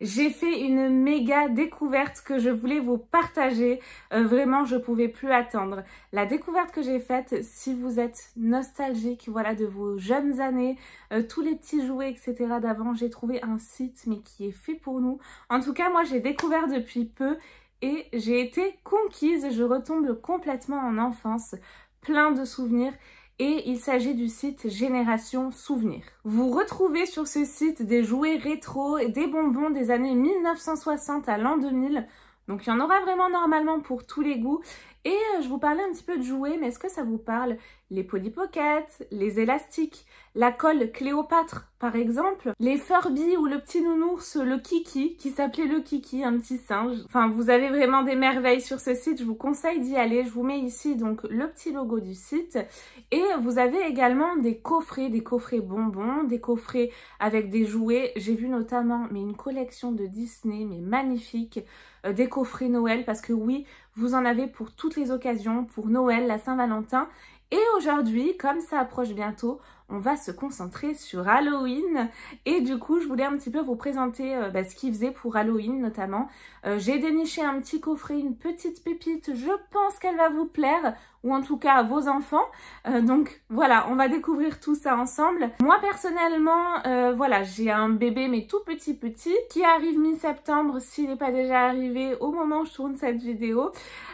j'ai fait une méga découverte que je voulais vous partager. Vraiment, je pouvais plus attendre. La découverte que j'ai faite, si vous êtes nostalgique, voilà, de vos jeunes années, tous les petits jouets, etc. d'avant, j'ai trouvé un site, mais qui est fait pour nous. En tout cas, moi, j'ai découvert depuis peu et j'ai été conquise. Je retombe complètement en enfance, plein de souvenirs. Et il s'agit du site Génération Souvenirs. Vous retrouvez sur ce site des jouets rétro et des bonbons des années 1960 à l'an 2000. Donc il y en aura vraiment normalement pour tous les goûts. Et je vous parlais un petit peu de jouets, mais est-ce que ça vous parle? Les Polly Pocket, les élastiques, la colle Cléopâtre par exemple, les Furby ou le petit nounours, le Kiki, qui s'appelait le Kiki, un petit singe. Enfin, vous avez vraiment des merveilles sur ce site, je vous conseille d'y aller. Je vous mets ici donc le petit logo du site. Et vous avez également des coffrets bonbons, des coffrets avec des jouets. J'ai vu notamment une collection de Disney, mais magnifique, des coffrets Noël, parce que oui, vous en avez pour toutes les occasions, pour Noël, la Saint-Valentin. Et aujourd'hui, comme ça approche bientôt, on va se concentrer sur Halloween. Et du coup, je voulais un petit peu vous présenter ce qu'ils faisaient pour Halloween notamment. J'ai déniché un petit coffret, une petite pépite. Je pense qu'elle va vous plaire, ou en tout cas à vos enfants. Donc voilà, on va découvrir tout ça ensemble. Moi personnellement, voilà, j'ai un bébé mais tout petit qui arrive mi-septembre s'il n'est pas déjà arrivé au moment où je tourne cette vidéo.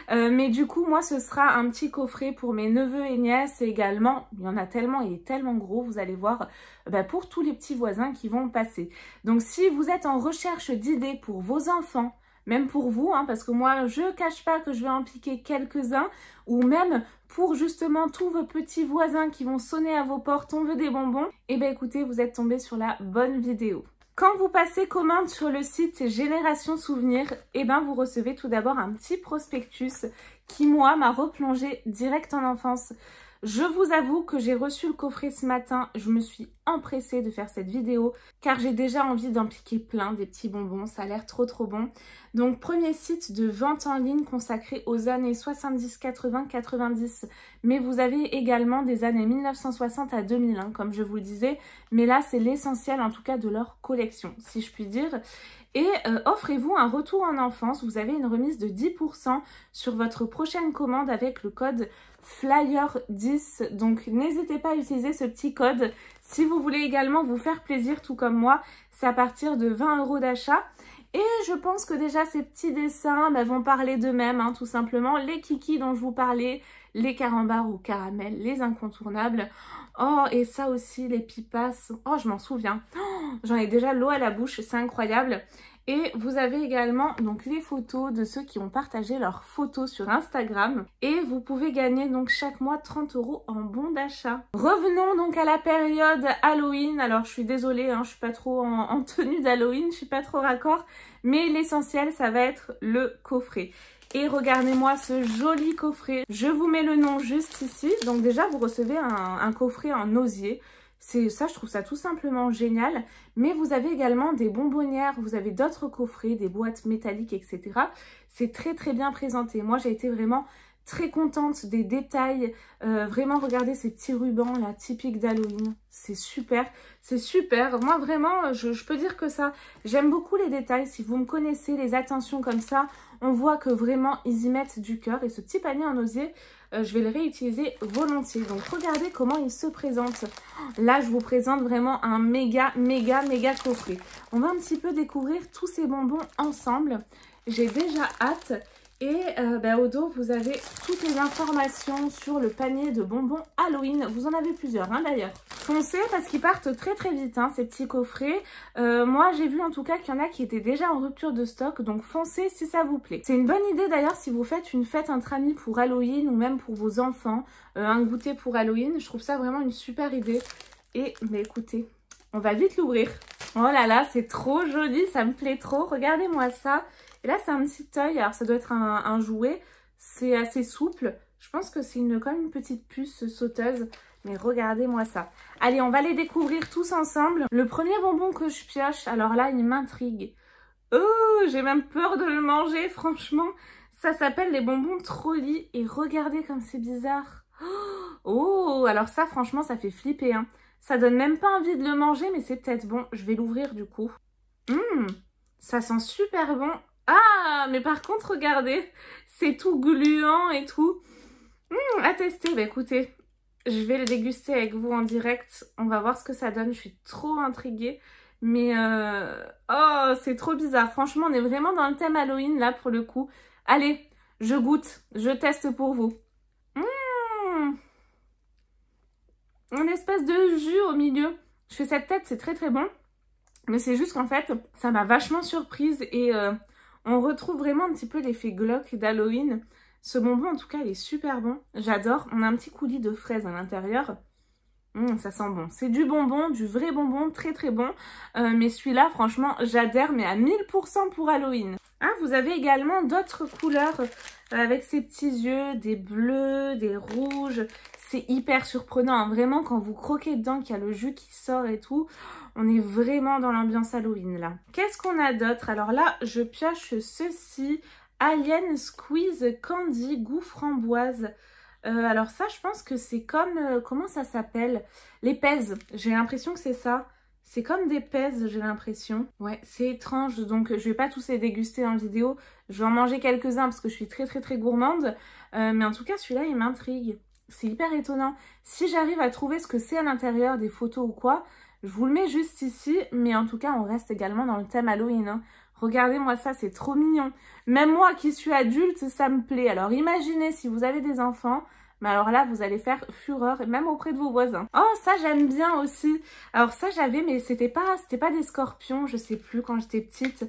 Mais du coup, moi, ce sera un petit coffret pour mes neveux et nièces et également. Il y en a tellement, il est tellement gros, vous allez voir, pour tous les petits voisins qui vont passer. Donc, si vous êtes en recherche d'idées pour vos enfants, même pour vous, hein, parce que moi, je cache pas que je vais en piquer quelques-uns, ou même pour justement tous vos petits voisins qui vont sonner à vos portes, on veut des bonbons, et bien écoutez, vous êtes tombés sur la bonne vidéo. Quand vous passez commande sur le site Génération Souvenirs, vous recevez tout d'abord un petit prospectus qui, moi, m'a replongé direct en enfance. Je vous avoue que j'ai reçu le coffret ce matin, je me suis empressée de faire cette vidéo car j'ai déjà envie d'en piquer plein, des petits bonbons, ça a l'air trop bon. Donc premier site de vente en ligne consacré aux années 70, 80, 90, mais vous avez également des années 1960 à 2001 comme je vous le disais, mais là c'est l'essentiel en tout cas de leur collection si je puis dire. Et offrez-vous un retour en enfance, vous avez une remise de 10% sur votre prochaine commande avec le code FLYER10. Donc n'hésitez pas à utiliser ce petit code si vous voulez également vous faire plaisir tout comme moi. C'est à partir de 20 € d'achat. Et je pense que déjà ces petits dessins vont parler d'eux-mêmes, hein, tout simplement. Les kikis dont je vous parlais, les carambars au caramel, les incontournables. Oh, et ça aussi, les pipas. Oh, je m'en souviens. Oh, j'en ai déjà l'eau à la bouche, c'est incroyable. Et vous avez également donc les photos de ceux qui ont partagé leurs photos sur Instagram. Et vous pouvez gagner donc chaque mois 30 € en bon d'achat. Revenons donc à la période Halloween. Alors je suis désolée, hein, je suis pas trop en tenue d'Halloween, je suis pas trop raccord. Mais l'essentiel, ça va être le coffret. Et regardez-moi ce joli coffret. Je vous mets le nom juste ici. Donc déjà, vous recevez un coffret en osier. Ça, je trouve ça tout simplement génial. Mais vous avez également des bonbonnières, vous avez d'autres coffrets, des boîtes métalliques, etc. C'est très bien présenté. Moi, j'ai été vraiment très contente des détails. Vraiment, regardez ces petits rubans là, typiques d'Halloween. C'est super, c'est super. Moi, vraiment, je peux dire que ça. J'aime beaucoup les détails. Si vous me connaissez, les attentions comme ça, on voit que vraiment, ils y mettent du cœur. Et ce petit panier en osier, je vais le réutiliser volontiers. Donc, regardez comment il se présente. Là, je vous présente vraiment un méga coffret. On va un petit peu découvrir tous ces bonbons ensemble. J'ai déjà hâte. Et au dos, vous avez toutes les informations sur le panier de bonbons Halloween. Vous en avez plusieurs, hein, d'ailleurs. Foncez parce qu'ils partent très vite, hein, ces petits coffrets. Moi, j'ai vu en tout cas qu'il y en a qui étaient déjà en rupture de stock. Donc, foncez si ça vous plaît. C'est une bonne idée d'ailleurs si vous faites une fête entre amis pour Halloween ou même pour vos enfants. Un goûter pour Halloween. Je trouve ça vraiment une super idée. Et, écoutez, on va vite l'ouvrir. Oh là là, c'est trop joli, ça me plaît trop. Regardez-moi ça. Et là, c'est un petit œil. Alors, ça doit être un jouet. C'est assez souple. Je pense que c'est comme une petite puce sauteuse. Mais regardez-moi ça. Allez, on va les découvrir tous ensemble. Le premier bonbon que je pioche, alors là, il m'intrigue. Oh, j'ai même peur de le manger, franchement. Ça s'appelle les bonbons Trolli. Et regardez comme c'est bizarre. Oh, alors ça, franchement, ça fait flipper, hein. Ça donne même pas envie de le manger, mais c'est peut-être bon. Je vais l'ouvrir du coup. Ça sent super bon. Ah, mais par contre, regardez, c'est tout gluant et tout. À tester. Bah écoutez, je vais le déguster avec vous en direct. On va voir ce que ça donne. Je suis trop intriguée. Mais oh, c'est trop bizarre. Franchement, on est vraiment dans le thème Halloween là pour le coup. Allez, je goûte. Je teste pour vous. Une espèce de jus au milieu. Je fais cette tête, c'est très très bon. Mais c'est juste qu'en fait, ça m'a vachement surprise. Et on retrouve vraiment un petit peu l'effet glauque d'Halloween. Ce bonbon, en tout cas, il est super bon. J'adore. On a un petit coulis de fraises à l'intérieur. Ça sent bon. C'est du bonbon, du vrai bonbon, très très bon. Mais celui-là, franchement, j'adhère, mais à 1000% pour Halloween. Ah, vous avez également d'autres couleurs avec ces petits yeux, des bleus, des rouges. C'est hyper surprenant, hein. Vraiment, quand vous croquez dedans, qu'il y a le jus qui sort et tout, on est vraiment dans l'ambiance Halloween, là. Qu'est-ce qu'on a d'autre? Alors là, je pioche ceci. Alien Squeeze Candy goût framboise. Alors ça, je pense que c'est comme... comment ça s'appelle? Les pèses. J'ai l'impression que c'est ça. C'est comme des pèses, j'ai l'impression. Ouais, c'est étrange. Donc, je vais pas tous les déguster en vidéo. Je vais en manger quelques-uns parce que je suis très, très, très gourmande. Mais en tout cas, celui-là, il m'intrigue. C'est hyper étonnant. Si j'arrive à trouver ce que c'est à l'intérieur, des photos ou quoi, je vous le mets juste ici. Mais en tout cas, on reste également dans le thème Halloween, hein. Regardez-moi ça, c'est trop mignon. Même moi qui suis adulte, ça me plaît. Alors imaginez si vous avez des enfants, mais alors là, vous allez faire fureur, même auprès de vos voisins. Oh, ça j'aime bien aussi. Alors ça j'avais, mais c'était pas des scorpions, je sais plus, quand j'étais petite.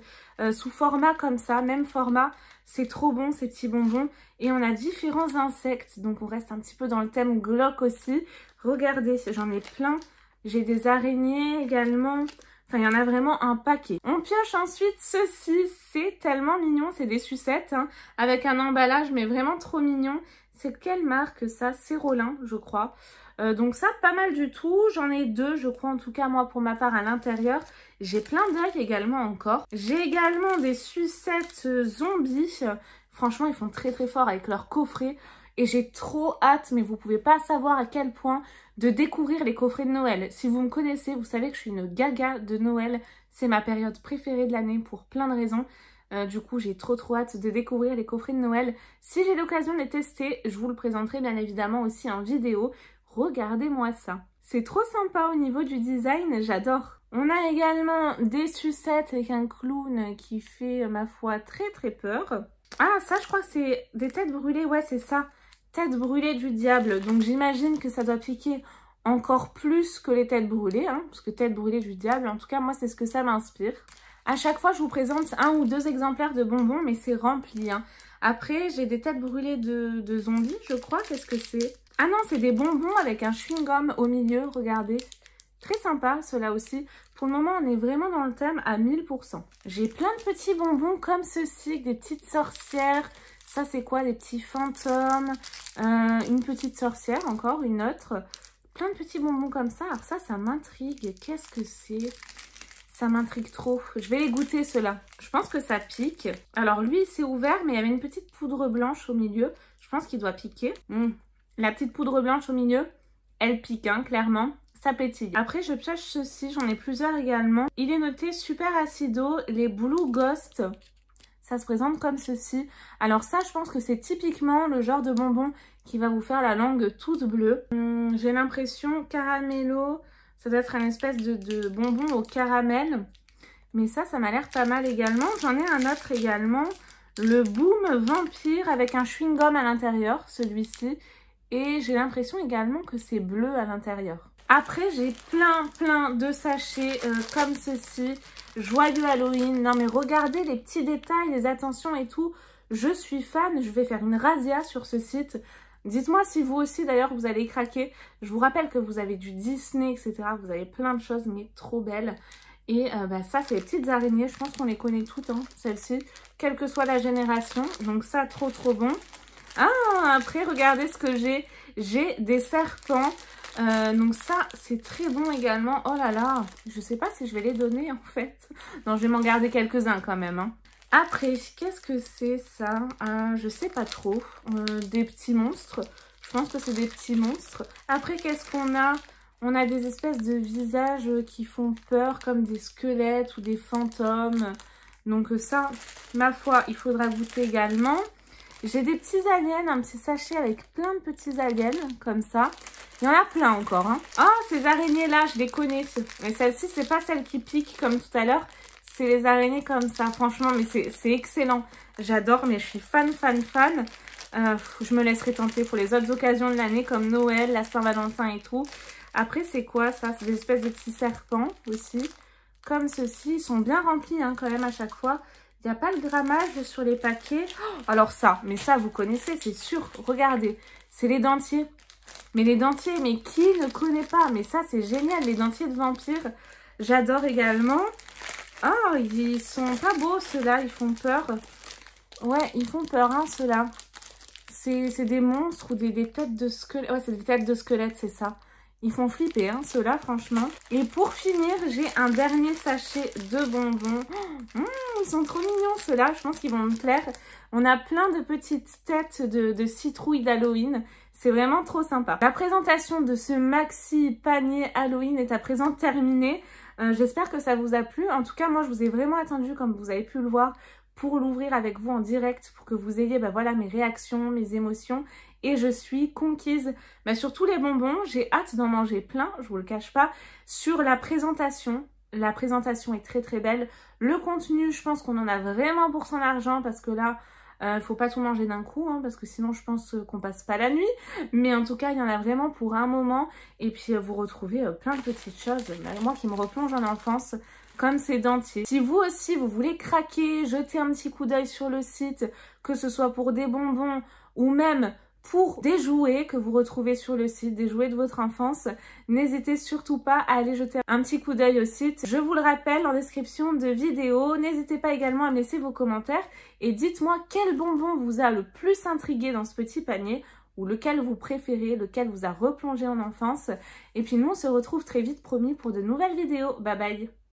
Sous format comme ça, même format. C'est trop bon ces petits bonbons. Et on a différents insectes, donc on reste un petit peu dans le thème glauque aussi. Regardez, j'en ai plein. J'ai des araignées également. Enfin, il y en a vraiment un paquet. On pioche ensuite ceci. C'est tellement mignon. C'est des sucettes, hein, avec un emballage, mais vraiment trop mignon. C'est quelle marque ça? C'est Rollin, je crois. Donc ça, pas mal du tout. J'en ai deux, je crois, en tout cas, moi, pour ma part, à l'intérieur. J'ai plein d'œufs également encore. J'ai également des sucettes zombies. Franchement, ils font très, très fort avec leur coffret. Et j'ai trop hâte, mais vous pouvez pas savoir à quel point, de découvrir les coffrets de Noël. Si vous me connaissez, vous savez que je suis une gaga de Noël. C'est ma période préférée de l'année pour plein de raisons. Du coup, j'ai trop hâte de découvrir les coffrets de Noël. Si j'ai l'occasion de les tester, je vous le présenterai bien évidemment aussi en vidéo. Regardez-moi ça. C'est trop sympa au niveau du design, j'adore. On a également des sucettes avec un clown qui fait, ma foi, très très peur. Ah, ça, je crois que c'est des têtes brûlées, ouais, c'est ça. Tête brûlée du diable. Donc j'imagine que ça doit piquer encore plus que les têtes brûlées, hein, parce que tête brûlée du diable, en tout cas moi c'est ce que ça m'inspire. À chaque fois je vous présente un ou deux exemplaires de bonbons, mais c'est rempli, hein. Après j'ai des têtes brûlées de zombies, je crois. Qu'est-ce que c'est? Ah non, c'est des bonbons avec un chewing-gum au milieu, regardez. Très sympa ceux-là aussi. Pour le moment on est vraiment dans le thème à 1000%. J'ai plein de petits bonbons comme ceci, avec des petites sorcières. Ça, c'est quoi? Des petits fantômes, une petite sorcière, encore une autre. Plein de petits bonbons comme ça. Alors ça m'intrigue. Qu'est-ce que c'est? Ça m'intrigue trop. Je vais les goûter, ceux-là. Je pense que ça pique. Alors, lui, c'est ouvert, mais il y avait une petite poudre blanche au milieu. Je pense qu'il doit piquer. La petite poudre blanche au milieu, elle pique, hein, clairement. Ça pétille. Après, je pioche ceci. J'en ai plusieurs également. Il est noté super acido, les Blue Ghost. Ça se présente comme ceci. Alors ça, je pense que c'est typiquement le genre de bonbon qui va vous faire la langue toute bleue. J'ai l'impression caramello, ça doit être une espèce de bonbon au caramel. Mais ça m'a l'air pas mal également. J'en ai un autre également, le Boom Vampire avec un chewing-gum à l'intérieur, celui-ci. Et j'ai l'impression également que c'est bleu à l'intérieur. Après, j'ai plein de sachets comme ceci. Joyeux Halloween. Non mais regardez les petits détails, les attentions et tout. Je suis fan. Je vais faire une razzia sur ce site. Dites-moi si vous aussi d'ailleurs vous allez craquer. Je vous rappelle que vous avez du Disney, etc. Vous avez plein de choses mais trop belles. Et ça c'est les petites araignées. Je pense qu'on les connaît toutes, hein, celles-ci. Quelle que soit la génération. Donc ça trop bon. Ah, après regardez ce que j'ai. J'ai des serpents. Donc ça c'est très bon également. Oh là là, je sais pas si je vais les donner en fait. Non, je vais m'en garder quelques-uns quand même, hein. Après, qu'est-ce que c'est ça? Je sais pas trop. Des petits monstres. Je pense que c'est des petits monstres. Après, qu'est-ce qu'on a? On a des espèces de visages qui font peur, comme des squelettes ou des fantômes. Donc ça, ma foi, il faudra goûter également. J'ai des petits aliens, un petit sachet avec plein de petits aliens, comme ça. Il y en a plein encore, hein. Oh, ces araignées-là, je les connais. Mais celle-ci, c'est pas celle qui pique comme tout à l'heure. C'est les araignées comme ça. Franchement, mais c'est excellent. J'adore, mais je suis fan. Je me laisserai tenter pour les autres occasions de l'année, comme Noël, la Saint-Valentin et tout. Après, c'est quoi ça? C'est des espèces de petits serpents aussi. Comme ceci. Ils sont bien remplis, hein, quand même, à chaque fois. Il n'y a pas le grammage sur les paquets. Oh, alors ça, mais ça, vous connaissez, c'est sûr. Regardez, c'est les dentiers. Mais les dentiers, mais qui ne connaît pas? Mais ça, c'est génial, les dentiers de vampire. J'adore également. Oh, ils sont pas beaux, ceux-là, ils font peur. Ouais, ils font peur, hein, ceux-là. C'est des monstres ou des têtes de squelettes. Ouais, c'est des têtes de squelettes, c'est ça. Ils font flipper, hein, ceux-là, franchement. Et pour finir, j'ai un dernier sachet de bonbons. Ils sont trop mignons, ceux-là. Je pense qu'ils vont me plaire. On a plein de petites têtes de citrouilles d'Halloween. C'est vraiment trop sympa. La présentation de ce maxi panier Halloween est à présent terminée. J'espère que ça vous a plu. En tout cas, moi, je vous ai vraiment attendu, comme vous avez pu le voir, pour l'ouvrir avec vous en direct, pour que vous ayez voilà, mes réactions, mes émotions. Et je suis conquise sur tous les bonbons. J'ai hâte d'en manger plein, je vous le cache pas. Sur la présentation est très belle. Le contenu, je pense qu'on en a vraiment pour son argent, parce que là, faut pas tout manger d'un coup, hein, parce que sinon je pense qu'on passe pas la nuit. Mais en tout cas, il y en a vraiment pour un moment. Et puis vous retrouvez plein de petites choses, moi qui me replonge en enfance, comme ces dentiers. Si vous aussi, vous voulez craquer, jeter un petit coup d'œil sur le site, que ce soit pour des bonbons ou même pour des jouets que vous retrouvez sur le site, des jouets de votre enfance, n'hésitez surtout pas à aller jeter un petit coup d'œil au site. Je vous le rappelle en description de vidéo. N'hésitez pas également à me laisser vos commentaires et dites-moi quel bonbon vous a le plus intrigué dans ce petit panier, ou lequel vous préférez, lequel vous a replongé en enfance. Et puis nous, on se retrouve très vite, promis, pour de nouvelles vidéos. Bye bye!